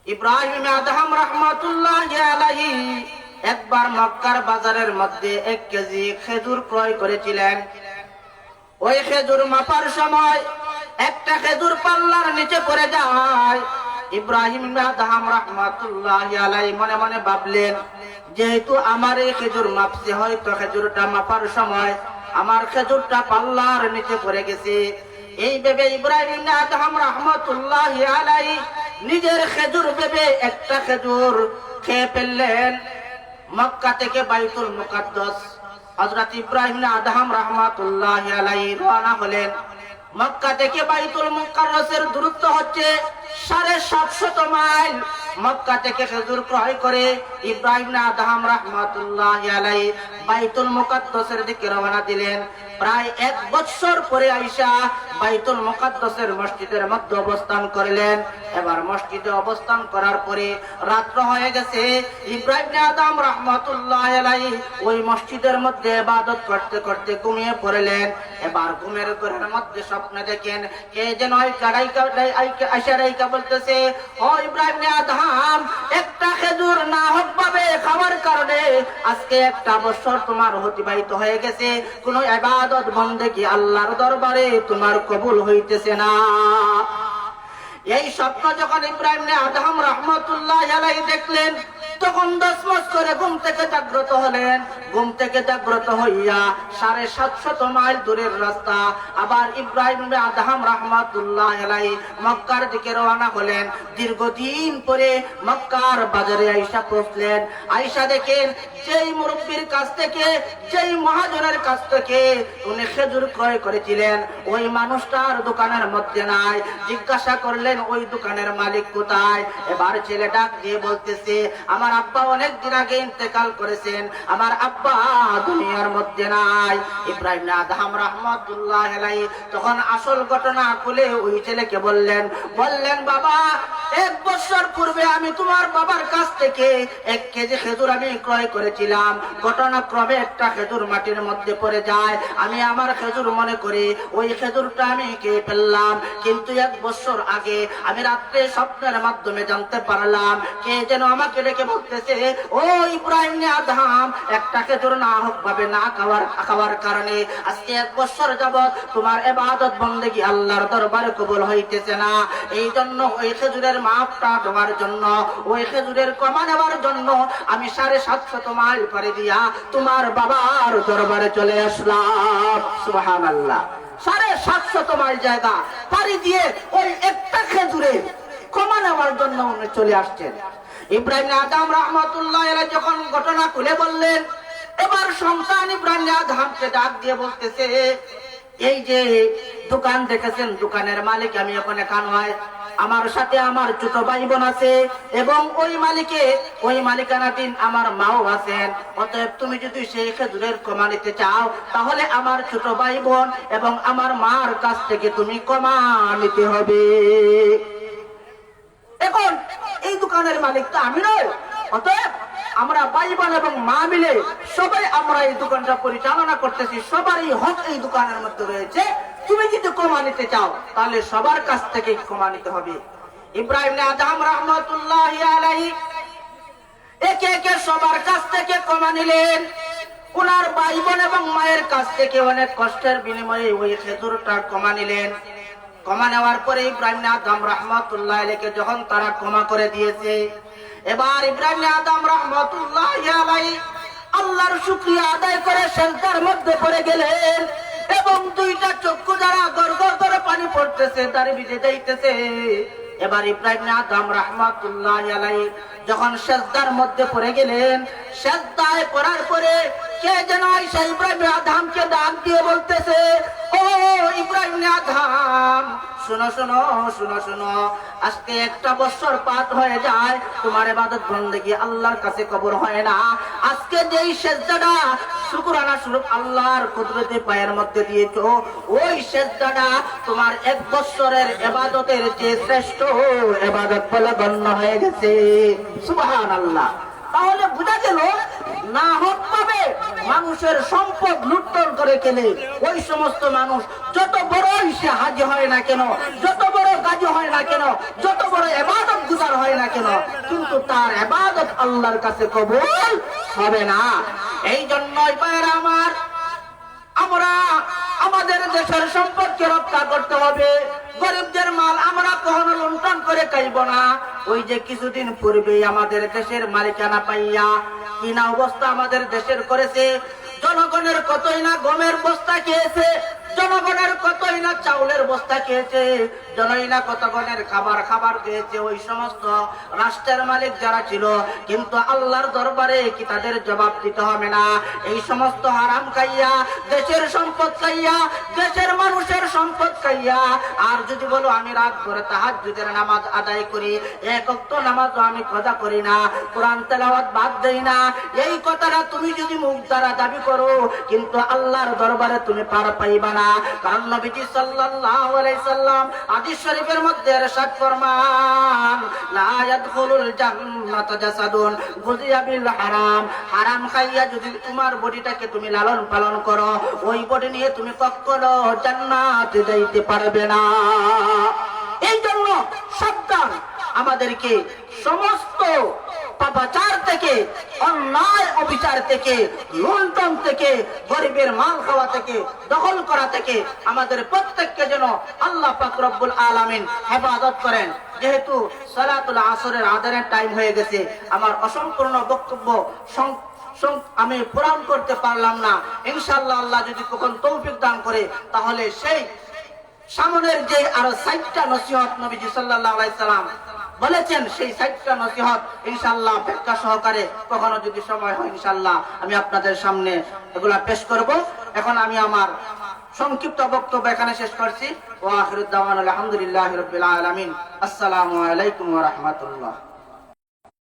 Ibrahim Adham রাহমাতুল্লাহি আলাইহি একবার মক্কার বাজারের মধ্যে 1 কেজি খেজুর ক্রয় করেছিলেন। ওই খেজুর মাপার সময় একটা খেজুর পাল্লার নিচে পড়ে যায়। ইব্রাহিম আদহাম রাহমাতুল্লাহি আলাইহি মনে মনে ভাবলেন, যেহেতু আমার এই খেজুর মাপছে, হয়তো খেজুরটা মাপার সময় আমার খেজুরটা পাল্লার নিচে পড়ে গেছে। এই ভেবে ইব্রাহিম আদহাম রাহমাতুল্লাহি আলাইহি নিজের খেজুর ভেবে একটা খেজুর খেয়ে ফেললেন। মক্কা থেকে বাইতুল মুকাদ্দাস হযরত ইব্রাহিম আদহাম রাহমাতুল্লাহি আলাইহি রওনা হলেন। মক্কা থেকে বাইতুল মুকাদ্দাসের দূরত্ব হচ্ছে 750 মাইল। মক্কা থেকে খেজুর ক্রয় করে ইব্রাহিম আদহাম রাহমাতুল্লাহি আলাইহি বাইতুল মুকাদ্দাসের দিকে রওনা দিলেন। প্রায় 1 বছর পরে আয়েশা বাইতুল মুকাদ্দাসের মসজিদের মধ্যে অবস্থান করলেন। এবার মসজিদে অবস্থান করার পরে রাত্র হয়ে গেছে। ইব্রাহিম আদহাম রাহমাতুল্লাহি আলাইহি ওই মসজিদের মধ্যে ইবাদত করতে করতে ঘুমিয়ে পড়লেন। এবার ঘুমের ঘরের মধ্যে স্বপ্ন দেখেন কে যেন আয়েশা বলতেছে, ও ইব্রাহিম আদহাম, একটা খেজুর না হোক ভাবে খাওয়ার কারণে আজকে 1 বছর তোমার অতিবাহিত হয়ে গেছে, কোন ইবাদত বন্দেগী আল্লাহর দরবারে তোমার কবুল হইতেছে না। এই স্বপ্ন যখন ইব্রাহিম আদহাম রাহমাতুল্লাহি আলাইহি দেখলেন, তখন দসমস করে ঘুম থেকে জাগ্রত হলেন। ঘুম থেকে জাগ্রত হইয়া 750 মাইল দূরের রাস্তা আবার ইব্রাহিম আদহাম রাহমাতুল্লাহি আলাইহি মক্কার দিকে রওনা হলেন। দীর্ঘদিন পরে মক্কার বাজারে আয়েশা পৌঁছলেন। আয়েশা দেখেন যেই মুরব্বির কাছ থেকে, যেই মহাজনের কাছ থেকে উনি খেজুর ক্রয় করেছিলেন, ওই মানুষটার দোকানের মধ্যে নাই। জিজ্ঞাসা করলেন ওই দোকানের মালিক কোথায়? এবার ছেলে ডাক দিয়ে বলতেছে, আমার আব্বা অনেক দিন আগে ইন্তেকাল করেছেন, আমার আব্বা দুনিয়ার মধ্যে নাই। ইব্রাহিম আদহাম রাহমাতুল্লাহি আলাইহি তখন আসল ঘটনা খুলে ওই ছেলেকে বললেন, বাবা, 1 বছর পূর্বে আমি তোমার বাবার কাছ থেকে 1 কেজি খেজুর আমি ক্রয় করেছিলাম। ঘটনাক্রমে একটা খেজুর মাটির মধ্যে পড়ে যায়। আমি আমার খেজুর মনে করি ওই খেজুরটা আমি খেয়ে ফেললাম, কিন্তু 1 বছর আগে আমি রাত্রে স্বপ্নের মাধ্যমে জানতে পারলাম কে যেন আমাকে ডেকে বলতেছে, ও ইব্রাহিম আদহাম, একটা খেজুর না হোক ভাবে না খাওয়ার কারণে আজকে 1 বছর যাবত তোমার ইবাদত বন্দেগী আল্লাহর দরবারে কবুল হইতেছে না। এই জন্য ওই খেজুরের মাপটা দেওয়ার জন্য, ওই খেজুরের কমা নেওয়ার জন্য আমি 750 মাইল পাড়ি দিয়া তোমার বাবার দরবারে চলে আসলাম। সুবহানাল্লাহ, 750 মাইল জায়গা পাড়ি দিয়ে ওই একটা খেজুরের ক্ষমা নেওয়ার জন্য উনি চলে আসছেন। ইব্রাহিম আদহাম রাহমাতুল্লাহি আলাইহি যখন ঘটনা খুলে বললেন, এবার সন্তান ইব্রাহিম আদহামকে ডাক দিয়ে বলতেছে, এই যে দোকান দেখেছেন, দোকানের মালিক আমি ওখানে কান হয়, আমার সাথে আমার ছোট ভাই বোন আছে এবং ওই মালিকানাধীন আমার মাও আছেন। অতএব তুমি যদি সেই খেজুরের কমা নিতে চাও, তাহলে আমার ছোট ভাই বোন এবং আমার মার কাছ থেকে তুমি কমা নিতে হবে। এখন এই দোকানের মালিক তো আমি নই, অতএব আমরা ভাই বোন এবং মা মিলে সবাই আমরা এই দোকানটা পরিচালনা করতেছি, সবারই হক এই দোকানের মধ্যে রয়েছে। তুমি যদি কমা নিতে চাও তাহলে সবার কাছ থেকে কমা নিতে হবে। ইব্রাহিম আদহাম রাহমাতুল্লাহি আলাইহি একে একে সবার কাছ থেকে কমা নিলেন। ওনার ভাই বোন এবং মায়ের কাছ থেকে অনেক কষ্টের বিনিময়ে ওই খেজুরটা কমা নিলেন। কমা নেওয়ার পরে ইব্রাহিম আদহাম রাহমাতুল্লাহি আলাইহি যখন তারা কমা করে দিয়েছে, এবার ইব্রাহিম আদহাম রাহমাতুল্লাহি আলাইহি আল্লাহর শুকরিয়া আদায় করে সেজদার মধ্যে পড়ে গেলেন এবং 2টা চক্ষু দ্বারা গড়গড় করে পানি পড়তেছে, তার ভিজে যাইতেছে। এবার ইব্রাহিম আদহাম রাহমাতুল্লাহি আলাইহি যখন সেজদার মধ্যে পড়ে গেলেন, সেজদায় পড়ার পরে কে যেন আয়েশা ইব্রাহিম আদহামকে ডাক দিয়ে বলতেছে, ও ইব্রাহিম আদহাম, শুনো শুনো শুনো শুনো, আজকে 1 বছর পার হয়ে যায়, তোমার ইবাদত বন্দেগী আল্লাহর কাছে কবুল হয় না। আজকে যেই সেজদাটা শুকরানা স্বরূপ আল্লাহর কুদরতে পায়ের মধ্যে দিয়েছো, ওই সেজদাটা তোমার 1 বছরের ইবাদতের চেয়ে শ্রেষ্ঠ ইবাদত বলে গণ্য হয়ে গেছে। সুবহানাল্লাহ। তাহলে বোঝা গেল না হোক পাবে মানুষের সম্পদ লুণ্ঠন করে খেলে ওই সমস্ত মানুষ যত বড়ই সে হাজি হয় না কেন, যত বড় গাজী হয় না কেন, যত বড় ইবাদত গুজার হয় না না কেন, কিন্তু তার ইবাদত আল্লাহর কাছে কবুল হবে না। এই জন্যই ভাইরা আমার, আমরা আমাদের দেশের সম্পদকে রক্ষা করতে হবে। গরিবদের মাল আমরা কখনো লুণ্ঠন করে খাইব না। ওই যে কিছুদিন পূর্বেই আমাদের দেশের মালিকানা পাইয়া কিনা অবস্থা আমাদের দেশের করেছে। জনগণের কতই না গমের বস্তা খেয়েছে, জনগণের কতই না চাউলের বস্তা খেয়েছে, জনই না কতগণের খাবার খেয়েছে ওই সমস্ত রাষ্ট্রের মালিক যারা ছিল। কিন্তু আল্লাহর দরবারে কি তাদের জবাব দিতে হবে না? এই সমস্ত হারাম খাইয়া, দেশের সম্পদ খাইয়া, দেশের মানুষের সম্পদ খাইয়া, আর যদি বলো আমি রাত ভরে তাহাজ্জুদের নামাজ আদায় করি, এক ওয়াক্ত নামাজও আমি কাজা করি না, কোরআন তেলাওয়াত বাদ দেই না, এই কথাটা তুমি যদি মুখ দ্বারা দাবি করো, কিন্তু আল্লাহর দরবারে তুমি পার পাইবা না। কারণ নবীজি সাল্লাল্লাহু আলাইহি সাল্লাম হাদিস শরীফের মধ্যে ইরশাদ ফরমান, লা ইয়াদখুলুল জান্নাতা জাসাদুন গুযিয়া বিল হারাম। হারাম খাইয়া যদি তোমার বডিটাকে তুমি লালন পালন করো, ওই বডি নিয়ে তুমি কখনো জান্নাতে যাইতে পারবে না। এই জন্য সাবধান, আমাদেরকে সমস্ত পাপাচার থেকে, অন্যায় অবিচার থেকে, লুণ্ঠন থেকে, গরিবের মাল খাওয়া থেকে, দখল করা থেকে আমাদের প্রত্যেককে যেন আল্লাহ পাক রব্বুল আলামিন হেফাজত করেন। যেহেতু সালাতুল আসরের আযানের টাইম হয়ে গেছে, আমার অসম্পূর্ণ বক্তব্য আমি পূরণ করতে পারলাম না। ইনশাআল্লাহ আল্লাহ যদি কখন তৌফিক দান করে, তাহলে সেই সামনের যে আরো 60টা নসিহত নবীজি সাল্লাল্লাহু আলাইহি সাল্লাম বলেছেন, সেই 60টা নসিহত ইনশাআল্লাহ ব্যাখ্যা সহকারে কখনো যদি সময় হয় ইনশাআল্লাহ আমি আপনাদের সামনে এগুলা পেশ করব। এখন আমি আমার সংক্ষিপ্ত বক্তব্য এখানে শেষ করছি। ওয়া আখিরু দাওয়ানা আলহামদুলিল্লাহি রাব্বিল আলামিন। আসসালামু আলাইকুম ওয়া রাহমাতুল্লাহ।